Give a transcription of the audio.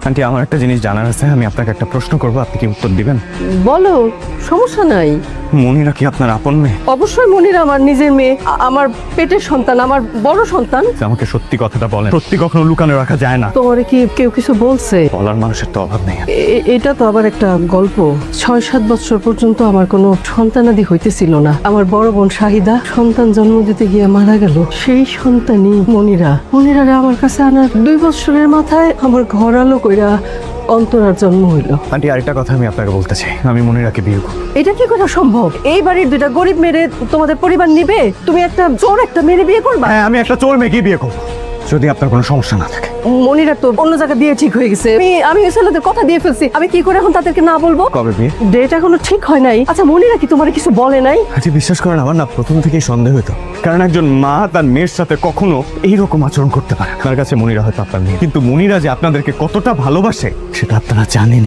Aunty, আমার একটা জিনিস জানার আছে, আমি আপনাকে একটা প্রশ্ন করব, আপনি কি উত্তর দিবেন? বলো, সমস্যা নাই। মনিরা কি আপনার আপন মেয়ে? অবশ্যই মনিরা আমার নিজের মেয়ে, আমার পেটের সন্তান, আমার বড় সন্তান। আমাকে সত্যি কথাটা বলেন, সত্যি কখনো লুকানো রাখা যায় না। তোমারে কি কেউ কিছু বলছে? বলার মানুষের তো অভাব নেই। এটা তো আবার একটা গল্প। 6-7 বছর পর্যন্ত আমার কোনো সন্তানাদি হইতেছিল না। আমার বড় বোন শাহিদা সন্তান জন্ম দিতে গিয়ে মারা গেল। সেই সন্তানই মনিরারে আমার কাছে আনার 2 বছরের মাথায় আমার ঘর আলো কইরা অন্তরার জন্ম হইল। আন্টি, আরেকটা কথা আমি আপনাকে বলতে চাই, আমি মনিরাকে বিয়ে করব। এটা কি করে সম্ভব? এই বাড়ির 2টা গরিব মেয়ে তোমাদের পরিবার নিবে? তুমি একটা চোর একটা মেয়ে বিয়ে করবা? হ্যাঁ, আমি একটা চোর মেয়েকে বিয়ে করব, যদি আপনার কোনো সমস্যা না থাকে। মনিরা তো অন্য জায়গা দিয়ে ঠিক হয়ে গেছে। আমি ওই ছেলেদের কথা দিয়ে ফেলছি। আমি কি করে এখন তাদেরকে না বলবো? কবে বিয়ে? ডেট এখনো ঠিক হয় নাই। আচ্ছা, মনিরা কি তোমার কিছু বলে নাই? আচ্ছা, বিশ্বাস করেন, আমার না প্রথম থেকেই সন্দেহ হতো, কারণ একজন মা তার মেয়ের সাথে কখনো এইরকম আচরণ করতে পারে। আপনার কাছে মনিরা হয়তো আপনার মেয়ে, কিন্তু মনিরা যে আপনাদেরকে কতটা ভালোবাসে সেটা আপনারা জানেন।